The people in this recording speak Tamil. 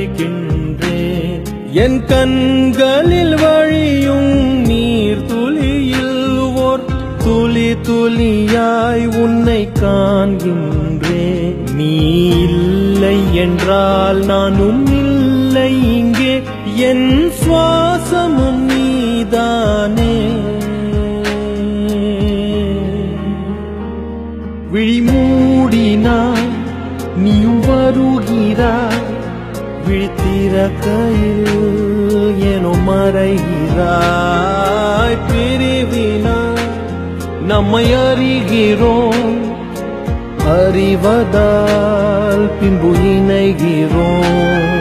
விழிக்கின்றேன். என் கண்களில் வழியும் நீர் துளியில் ஓர் துளி துளியாய் உன்னை காண்கின்றேன். நீ இல்லை என்றால் நானும் இல்லை இங்கே, என் சுவாசமும் நீதானே. விழி மூடினாய் நீயும் வருகிறாய், விழித்திறக்கையில் ஏனோ மறைகிறாய். பிரிவினாய் நம்மை அறிகிறோம், அறிவதால் பின்பு இணைகிறோம்.